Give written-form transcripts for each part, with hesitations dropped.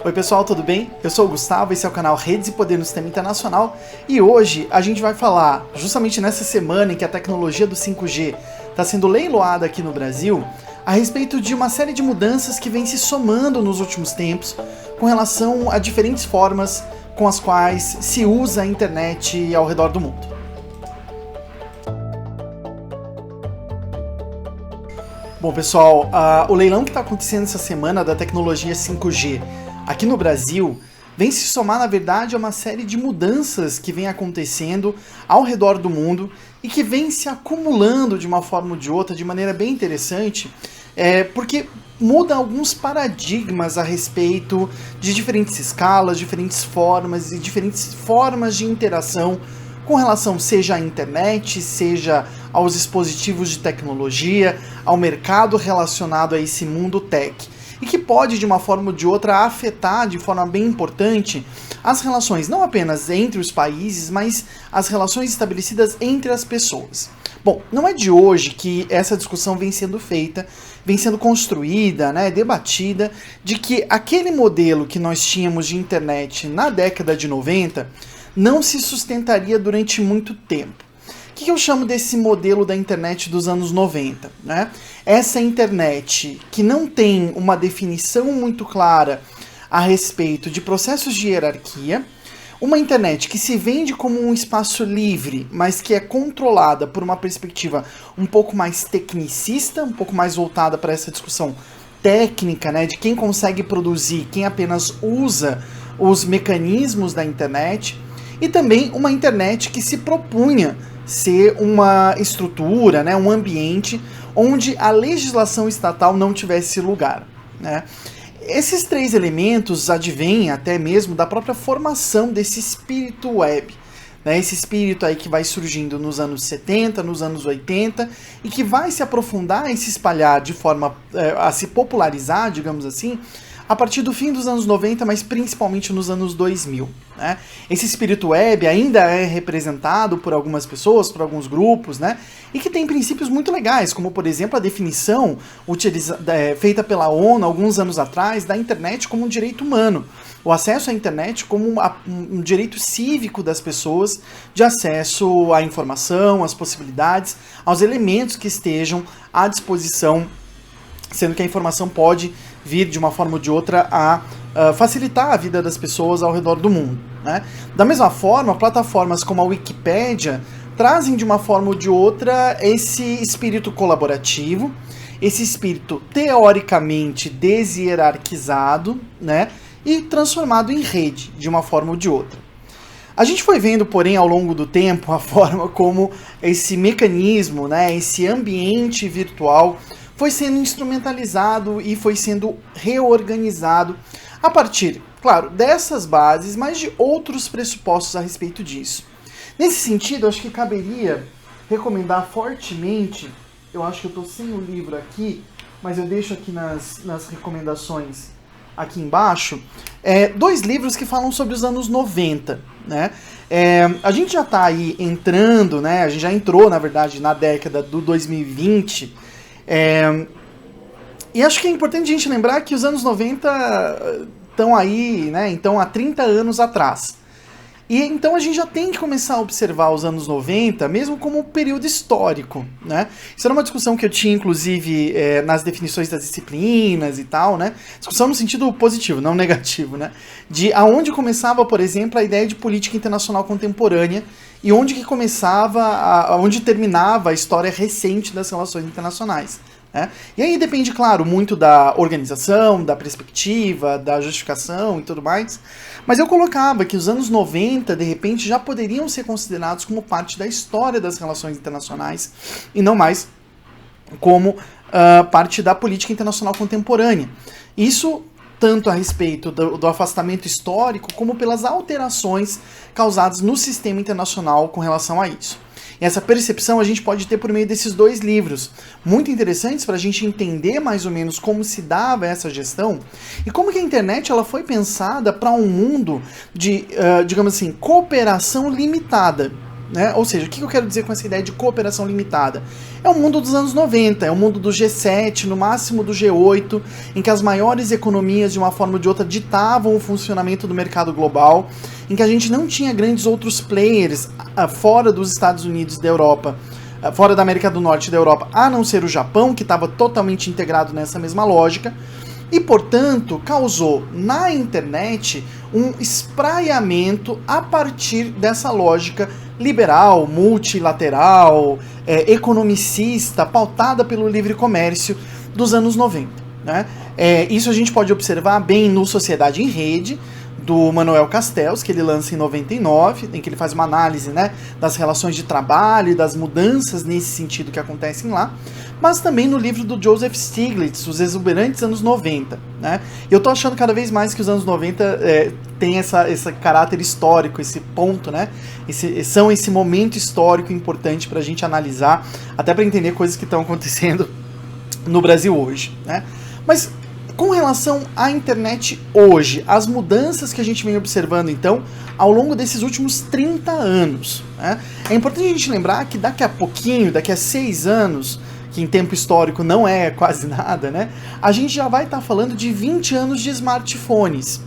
Oi pessoal, tudo bem? Eu sou o Gustavo, esse é o canal Redes e Poder no Sistema Internacional e hoje a gente vai falar, justamente nessa semana em que a tecnologia do 5G está sendo leiloada aqui no Brasil, a respeito de uma série de mudanças que vem se somando nos últimos tempos com relação a diferentes formas com as quais se usa a internet ao redor do mundo. Bom pessoal, o leilão que está acontecendo essa semana da tecnologia 5G aqui no Brasil vem se somar, na verdade, a uma série de mudanças que vem acontecendo ao redor do mundo e que vem se acumulando de uma forma ou de outra, de maneira bem interessante, porque muda alguns paradigmas a respeito de diferentes escalas, diferentes formas e diferentes formas de interação com relação seja à internet, seja aos dispositivos de tecnologia, ao mercado relacionado a esse mundo tech. E que pode, de uma forma ou de outra, afetar de forma bem importante as relações, não apenas entre os países, mas as relações estabelecidas entre as pessoas. Bom, não é de hoje que essa discussão vem sendo feita, vem sendo construída, debatida, de que aquele modelo que nós tínhamos de internet na década de 90 não se sustentaria durante muito tempo. O que eu chamo desse modelo da internet dos anos 90? Essa internet que não tem uma definição muito clara a respeito de processos de hierarquia, uma internet que se vende como um espaço livre, mas que é controlada por uma perspectiva um pouco mais tecnicista, um pouco mais voltada para essa discussão técnica, de quem consegue produzir, quem apenas usa os mecanismos da internet, e também uma internet que se propunha ser uma estrutura, um ambiente onde a legislação estatal não tivesse lugar. Esses três elementos advêm até mesmo da própria formação desse espírito web. Esse espírito aí que vai surgindo nos anos 70, nos anos 80 e que vai se aprofundar e se espalhar de forma a se popularizar, digamos assim, a partir do fim dos anos 90, mas principalmente nos anos 2000. Esse espírito web ainda é representado por algumas pessoas, por alguns grupos, e que tem princípios muito legais, como por exemplo a definição feita pela ONU alguns anos atrás da internet como um direito humano. O acesso à internet como um direito cívico das pessoas de acesso à informação, às possibilidades, aos elementos que estejam à disposição, sendo que a informação pode vir de uma forma ou de outra a facilitar a vida das pessoas ao redor do mundo. Da mesma forma, plataformas como a Wikipédia trazem de uma forma ou de outra esse espírito colaborativo, esse espírito teoricamente deshierarquizado, e transformado em rede de uma forma ou de outra. A gente foi vendo, porém, ao longo do tempo, a forma como esse mecanismo, esse ambiente virtual foi sendo instrumentalizado e foi sendo reorganizado a partir, claro, dessas bases, mas de outros pressupostos a respeito disso. Nesse sentido, acho que caberia recomendar fortemente, eu acho que eu estou sem o livro aqui, mas eu deixo aqui nas recomendações aqui embaixo, dois livros que falam sobre os anos 90. A gente já está aí entrando, a gente já entrou, na verdade, na década do 2020, e acho que é importante a gente lembrar que os anos 90 estão aí, então há 30 anos atrás. E então a gente já tem que começar a observar os anos 90 mesmo como um período histórico. Isso era uma discussão que eu tinha, inclusive, nas definições das disciplinas e tal, discussão no sentido positivo, não negativo, de aonde começava, por exemplo, a ideia de política internacional contemporânea e onde que começava, onde terminava a história recente das relações internacionais. E aí depende, claro, muito da organização, da perspectiva, da justificação e tudo mais, mas eu colocava que os anos 90, de repente, já poderiam ser considerados como parte da história das relações internacionais e não mais como parte da política internacional contemporânea. Isso tanto a respeito do afastamento histórico, como pelas alterações causadas no sistema internacional com relação a isso. E essa percepção a gente pode ter por meio desses dois livros, muito interessantes para a gente entender mais ou menos como se dava essa gestão e como que a internet ela foi pensada para um mundo de, digamos assim, cooperação limitada. né? Ou seja, o que eu quero dizer com essa ideia de cooperação limitada? É o mundo dos anos 90, é o mundo do G7, no máximo do G8, em que as maiores economias, de uma forma ou de outra, ditavam o funcionamento do mercado global, em que a gente não tinha grandes outros players fora dos Estados Unidos e da Europa, fora da América do Norte e da Europa, a não ser o Japão, que estava totalmente integrado nessa mesma lógica, e, portanto, causou na internet um espraiamento a partir dessa lógica liberal, multilateral, economicista, pautada pelo livre comércio dos anos 90. Né? Isso a gente pode observar bem no Sociedade em Rede, do Manuel Castells, que ele lança em 99, em que ele faz uma análise, né, das relações de trabalho e das mudanças nesse sentido que acontecem lá, mas também no livro do Joseph Stiglitz, Os Exuberantes Anos 90. Né? Eu tô achando cada vez mais que os anos 90 tem esse caráter histórico, esse ponto, né? Esse momento histórico importante para a gente analisar, até para entender coisas que estão acontecendo no Brasil hoje. Né? Mas com relação à internet hoje, as mudanças que a gente vem observando, então, ao longo desses últimos 30 anos, né? É importante a gente lembrar que daqui a pouquinho, daqui a 6 anos, que em tempo histórico não é quase nada, né? A gente já vai estar falando de 20 anos de smartphones.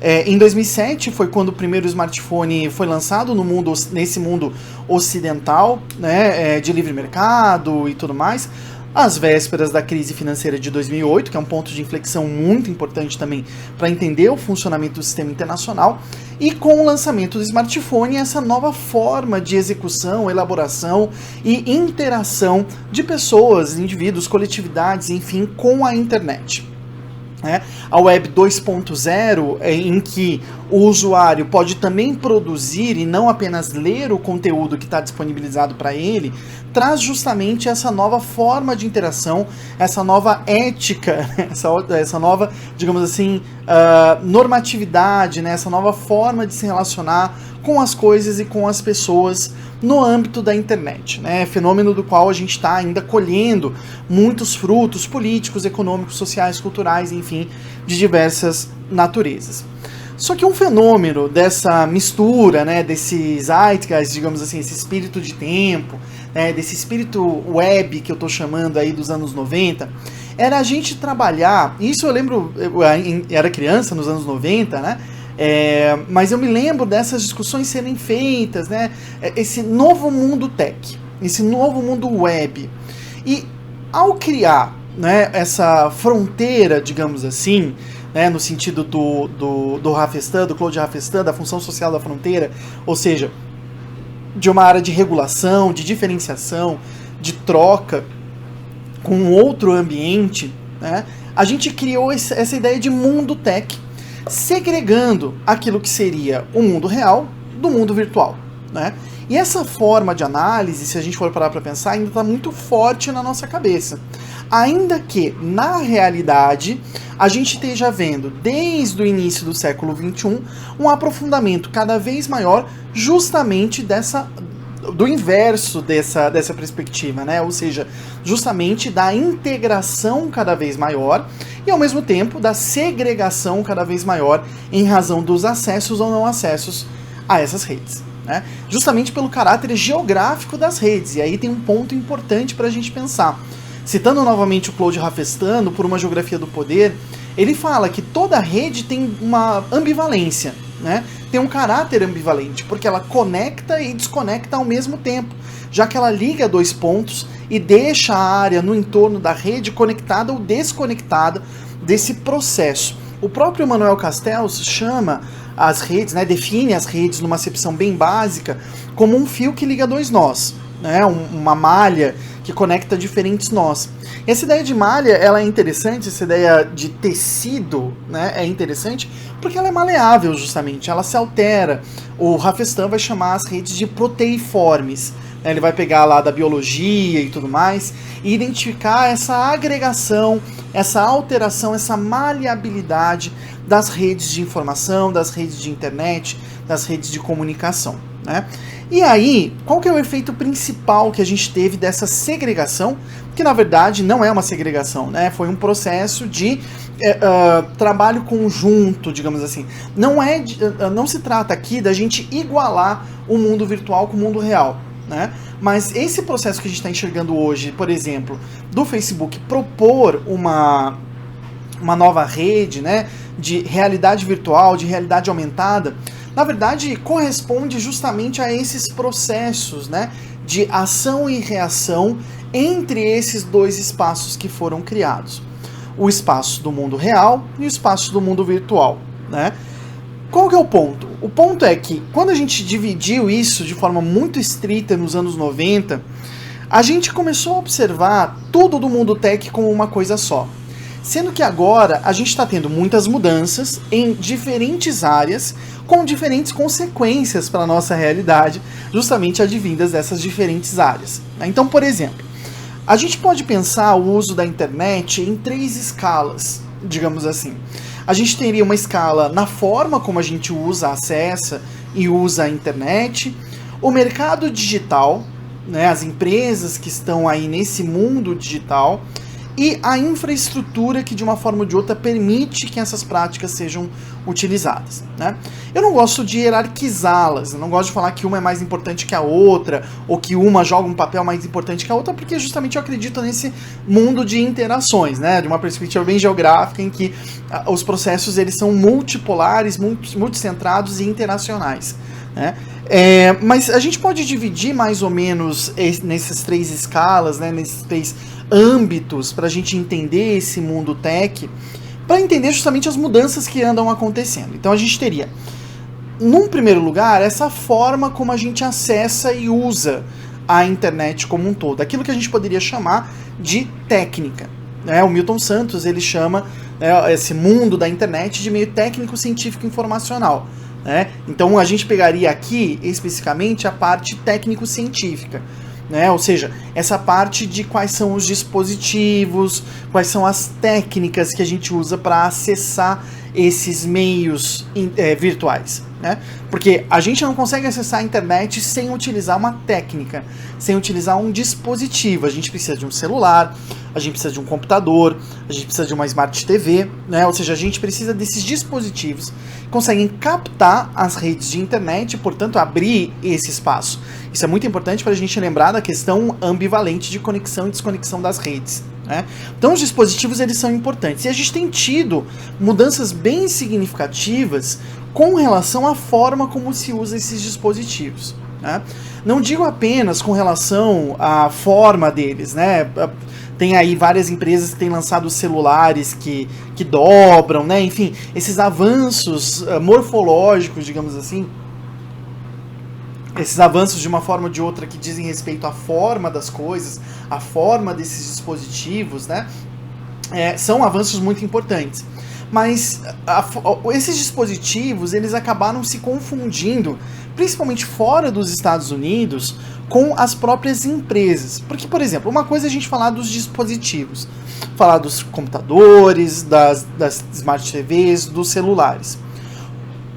Em 2007 foi quando o primeiro smartphone foi lançado no mundo, nesse mundo ocidental, né? De livre mercado e tudo mais, às vésperas da crise financeira de 2008, que é um ponto de inflexão muito importante também para entender o funcionamento do sistema internacional, e com o lançamento do smartphone, essa nova forma de execução, elaboração e interação de pessoas, indivíduos, coletividades, enfim, com a internet. A Web 2.0, em que o usuário pode também produzir e não apenas ler o conteúdo que está disponibilizado para ele, traz justamente essa nova forma de interação, essa nova ética, essa nova, digamos assim, normatividade, né? Essa nova forma de se relacionar com as coisas e com as pessoas no âmbito da internet, né? Fenômeno do qual a gente está ainda colhendo muitos frutos políticos, econômicos, sociais, culturais, enfim, de diversas naturezas. Só que um fenômeno dessa mistura, né, desse zeitgeist, digamos assim, esse espírito de tempo, né, desse espírito web que eu estou chamando aí dos anos 90, era a gente trabalhar, isso eu lembro, eu era criança nos anos 90, né, mas eu me lembro dessas discussões serem feitas, né, esse novo mundo tech, esse novo mundo web. E ao criar, né, essa fronteira, digamos assim, né, no sentido do Hafestad, do Claude Hafestad, da função social da fronteira, ou seja, de uma área de regulação, de diferenciação, de troca com outro ambiente, né, a gente criou essa ideia de mundo tech, segregando aquilo que seria o mundo real do mundo virtual. Né? E essa forma de análise, se a gente for parar para pensar, ainda está muito forte na nossa cabeça. Ainda que, na realidade, a gente esteja vendo, desde o início do século XXI, um aprofundamento cada vez maior justamente do inverso dessa perspectiva, né? Ou seja, justamente da integração cada vez maior e, ao mesmo tempo, da segregação cada vez maior em razão dos acessos ou não acessos a essas redes. Né? Justamente pelo caráter geográfico das redes. E aí tem um ponto importante para a gente pensar. Citando novamente o Claude Hafestad, Por uma Geografia do Poder, ele fala que toda rede tem uma ambivalência, né? Tem um caráter ambivalente, porque ela conecta e desconecta ao mesmo tempo, já que ela liga dois pontos e deixa a área no entorno da rede conectada ou desconectada desse processo. O próprio Manuel Castells chama as redes, né, define as redes numa acepção bem básica como um fio que liga dois nós, né, uma malha que conecta diferentes nós. Essa ideia de malha, ela é interessante, essa ideia de tecido, né, é interessante porque ela é maleável justamente, ela se altera. O Hafestad vai chamar as redes de proteiformes, né, ele vai pegar lá da biologia e tudo mais e identificar essa agregação, essa alteração, essa maleabilidade das redes de informação, das redes de internet, das redes de comunicação. né? E aí, qual que é o efeito principal que a gente teve dessa segregação? Que na verdade não é uma segregação, né? Foi um processo de trabalho conjunto, digamos assim. Não se trata aqui da gente igualar o mundo virtual com o mundo real, né? Mas esse processo que a gente está enxergando hoje, por exemplo, do Facebook propor uma nova rede, né, de realidade virtual, de realidade aumentada, na verdade corresponde justamente a esses processos, né, de ação e reação entre esses dois espaços que foram criados. O espaço do mundo real e o espaço do mundo virtual, né? Qual que é o ponto? O ponto é que quando a gente dividiu isso de forma muito estrita nos anos 90, a gente começou a observar tudo do mundo tech como uma coisa só. Sendo que agora a gente está tendo muitas mudanças em diferentes áreas, com diferentes consequências para a nossa realidade, justamente advindas dessas diferentes áreas. Então, por exemplo, a gente pode pensar o uso da internet em 3 escalas, digamos assim. A gente teria uma escala na forma como a gente usa, acessa e usa a internet, o mercado digital, né, as empresas que estão aí nesse mundo digital, e a infraestrutura que de uma forma ou de outra permite que essas práticas sejam utilizadas, né? Eu não gosto de hierarquizá-las, eu não gosto de falar que uma é mais importante que a outra, ou que uma joga um papel mais importante que a outra, porque justamente eu acredito nesse mundo de interações, né? De uma perspectiva bem geográfica, em que os processos eles são multipolares, multicentrados e interacionais, né? Mas a gente pode dividir mais ou menos nessas 3 escalas, né? Nesses 3 âmbitos para a gente entender esse mundo tech, para entender justamente as mudanças que andam acontecendo. Então a gente teria, num primeiro lugar, essa forma como a gente acessa e usa a internet como um todo, aquilo que a gente poderia chamar de técnica, né? O Milton Santos ele chama, né, esse mundo da internet de meio técnico, científico, informacional, né? Então a gente pegaria aqui especificamente a parte técnico-científica, né? Ou seja, essa parte de quais são os dispositivos, quais são as técnicas que a gente usa para acessar esses meios virtuais, né? Porque a gente não consegue acessar a internet sem utilizar uma técnica, sem utilizar um dispositivo. A gente precisa de um celular, a gente precisa de um computador, a gente precisa de uma Smart TV, né? Ou seja, a gente precisa desses dispositivos que conseguem captar as redes de internet e, portanto, abrir esse espaço. Isso é muito importante para a gente lembrar da questão ambivalente de conexão e desconexão das redes, né? Então os dispositivos eles são importantes e a gente tem tido mudanças bem significativas com relação à forma como se usa esses dispositivos, né? Não digo apenas com relação à forma deles, né? Tem aí várias empresas que têm lançado celulares que dobram, né? Enfim, esses avanços morfológicos, digamos assim, esses avanços de uma forma ou de outra que dizem respeito à forma das coisas, à forma desses dispositivos, né? São avanços muito importantes. Mas esses dispositivos, eles acabaram se confundindo, principalmente fora dos Estados Unidos, com as próprias empresas. Porque, por exemplo, uma coisa é a gente falar dos dispositivos, falar dos computadores, das Smart TVs, dos celulares.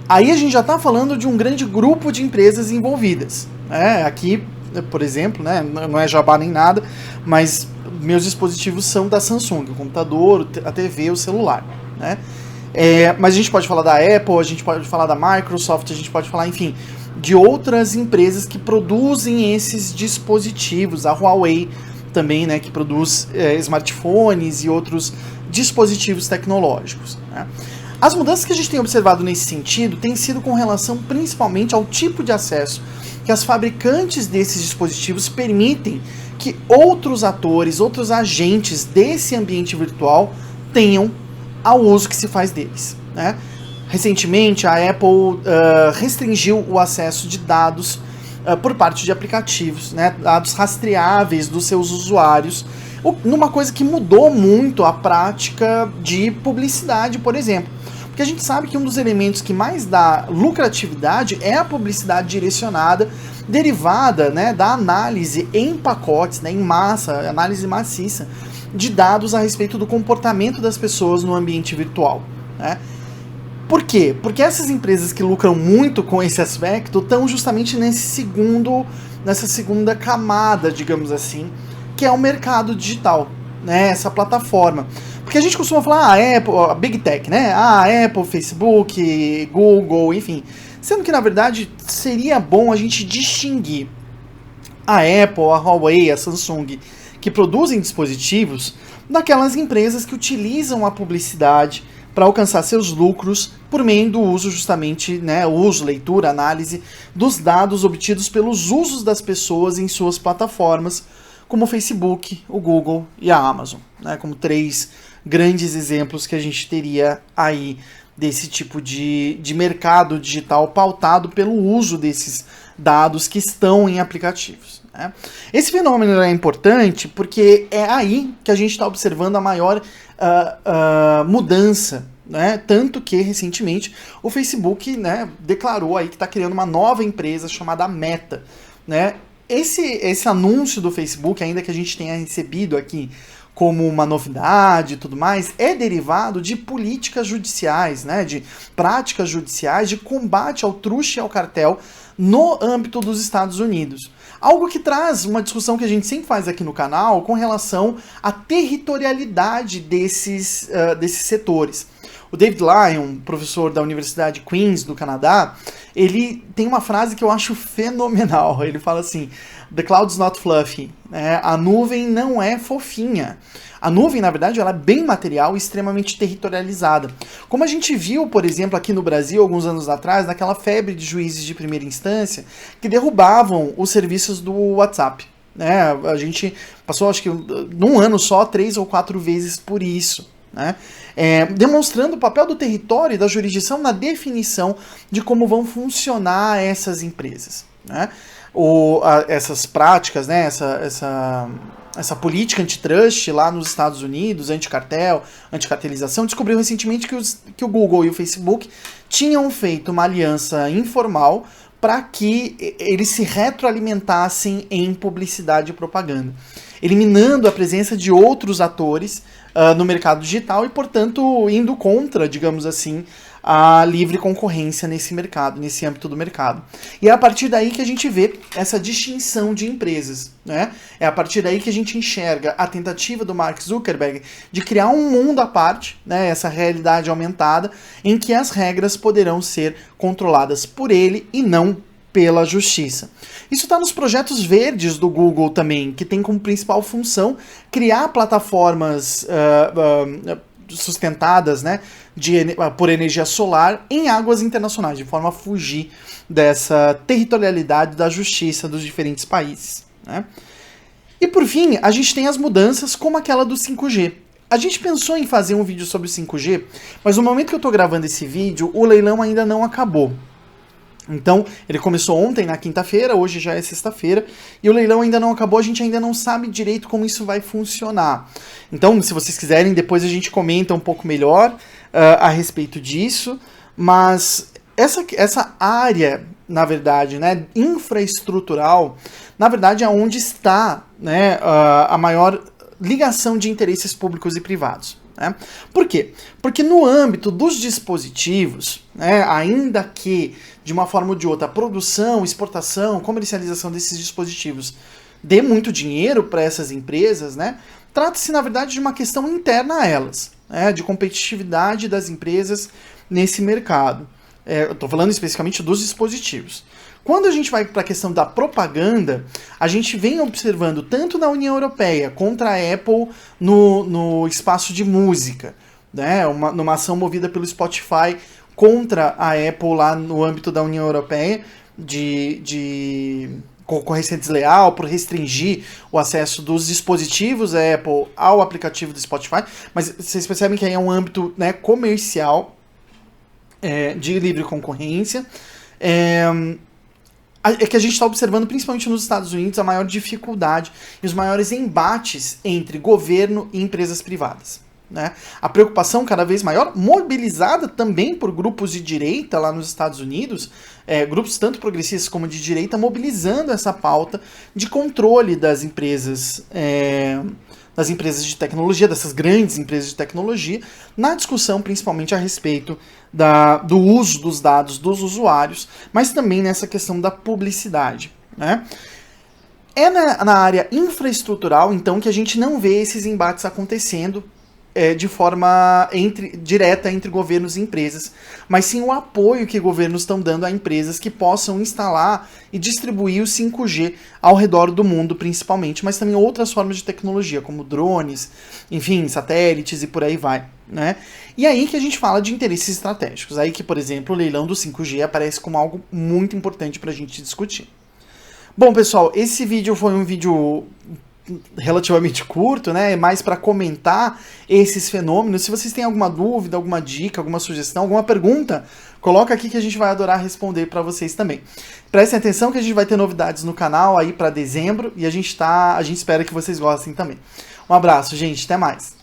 Aí a gente já está falando de um grande grupo de empresas envolvidas, né? Aqui, por exemplo, né, não é jabá nem nada, mas meus dispositivos são da Samsung, o computador, a TV, o celular, né? Mas a gente pode falar da Apple, a gente pode falar da Microsoft, a gente pode falar, enfim, de outras empresas que produzem esses dispositivos, a Huawei também, né, que produz smartphones e outros dispositivos tecnológicos, né? As mudanças que a gente tem observado nesse sentido têm sido com relação principalmente ao tipo de acesso que as fabricantes desses dispositivos permitem que outros atores, outros agentes desse ambiente virtual tenham ao uso que se faz deles, né? Recentemente, a Apple restringiu o acesso de dados por parte de aplicativos, né? Dados rastreáveis dos seus usuários, numa coisa que mudou muito a prática de publicidade, por exemplo. Porque a gente sabe que um dos elementos que mais dá lucratividade é a publicidade direcionada, derivada, né, da análise em pacotes, né, em massa, análise maciça, de dados a respeito do comportamento das pessoas no ambiente virtual, né? Por quê? Porque essas empresas que lucram muito com esse aspecto estão justamente nessa segunda camada, digamos assim, que é o mercado digital, né? Essa plataforma. Porque a gente costuma falar, a Apple, a Big Tech, né? A Apple, Facebook, Google, enfim. Sendo que, na verdade, seria bom a gente distinguir a Apple, a Huawei, a Samsung, que produzem dispositivos, daquelas empresas que utilizam a publicidade para alcançar seus lucros por meio do uso justamente, né, uso, leitura, análise dos dados obtidos pelos usos das pessoas em suas plataformas, como o Facebook, o Google e a Amazon, né, como 3 grandes exemplos que a gente teria aí desse tipo de mercado digital pautado pelo uso desses dados que estão em aplicativos. Né? Esse fenômeno é importante porque é aí que a gente está observando a maior mudança, né? Tanto que recentemente o Facebook, né, declarou aí que está criando uma nova empresa chamada Meta. Né? Esse anúncio do Facebook, ainda que a gente tenha recebido aqui como uma novidade e tudo mais, é derivado de políticas judiciais, né, de práticas judiciais de combate ao truste e ao cartel no âmbito dos Estados Unidos. Algo que traz uma discussão que a gente sempre faz aqui no canal com relação à territorialidade desses setores. O David Lyon, professor da Universidade Queen's do Canadá, ele tem uma frase que eu acho fenomenal. Ele fala assim: "The cloud's not fluffy", né? A nuvem não é fofinha. A nuvem, na verdade, ela é bem material e extremamente territorializada. Como a gente viu, por exemplo, aqui no Brasil, alguns anos atrás, naquela febre de juízes de primeira instância que derrubavam os serviços do WhatsApp. Né? A gente passou, acho que num ano só, 3 ou 4 vezes por isso. Né? Demonstrando o papel do território e da jurisdição na definição de como vão funcionar essas empresas. Né? Essas práticas, né? Essa política antitrust lá nos Estados Unidos, anticartelização, descobriu recentemente que o Google e o Facebook tinham feito uma aliança informal para que eles se retroalimentassem em publicidade e propaganda, eliminando a presença de outros atores no mercado digital e, portanto, indo contra, digamos assim, a livre concorrência nesse mercado, nesse âmbito do mercado. E é a partir daí que a gente vê essa distinção de empresas. Né? É a partir daí que a gente enxerga a tentativa do Mark Zuckerberg de criar um mundo à parte, né? Essa realidade aumentada, em que as regras poderão ser controladas por ele e não pela justiça. Isso está nos projetos verdes do Google também, que tem como principal função criar plataformas sustentadas, né, por energia solar em águas internacionais, de forma a fugir dessa territorialidade da justiça dos diferentes países. Né? E por fim, a gente tem as mudanças como aquela do 5G. A gente pensou em fazer um vídeo sobre o 5G, mas no momento que eu estou gravando esse vídeo, o leilão ainda não acabou. Então, ele começou ontem, na quinta-feira, hoje já é sexta-feira, e o leilão ainda não acabou, a gente ainda não sabe direito como isso vai funcionar. Então, se vocês quiserem, depois a gente comenta um pouco melhor a respeito disso, mas essa área, na verdade, né, infraestrutural, na verdade é onde está, né, a maior ligação de interesses públicos e privados. Né? Por quê? Porque no âmbito dos dispositivos, né, ainda que de uma forma ou de outra a produção, exportação, comercialização desses dispositivos dê muito dinheiro para essas empresas, né, trata-se na verdade de uma questão interna a elas, né, de competitividade das empresas nesse mercado. Eu estou falando especificamente dos dispositivos. Quando a gente vai para a questão da propaganda, a gente vem observando tanto na União Europeia contra a Apple no espaço de música, né? Numa ação movida pelo Spotify contra a Apple lá no âmbito da União Europeia, de concorrência desleal, por restringir o acesso dos dispositivos da Apple ao aplicativo do Spotify, mas vocês percebem que aí é um âmbito, né, comercial, de livre concorrência. É que a gente está observando, principalmente nos Estados Unidos, a maior dificuldade e os maiores embates entre governo e empresas privadas. Né? A preocupação cada vez maior, mobilizada também por grupos de direita lá nos Estados Unidos, grupos tanto progressistas como de direita, mobilizando essa pauta de controle das empresas das empresas de tecnologia, dessas grandes empresas de tecnologia, na discussão principalmente a respeito do uso dos dados dos usuários, mas também nessa questão da publicidade, né? É na área infraestrutural, então, que a gente não vê esses embates acontecendo de forma direta entre governos e empresas, mas sim o apoio que governos estão dando a empresas que possam instalar e distribuir o 5G ao redor do mundo, principalmente, mas também outras formas de tecnologia, como drones, enfim, satélites e por aí vai, né? E aí que a gente fala de interesses estratégicos, aí que, por exemplo, o leilão do 5G aparece como algo muito importante para a gente discutir. Bom, pessoal, esse vídeo foi um vídeo relativamente curto, né? É mais para comentar esses fenômenos. Se vocês têm alguma dúvida, alguma dica, alguma sugestão, alguma pergunta, coloca aqui que a gente vai adorar responder para vocês também. Prestem atenção que a gente vai ter novidades no canal aí para dezembro e a gente espera que vocês gostem também. Um abraço, gente, até mais.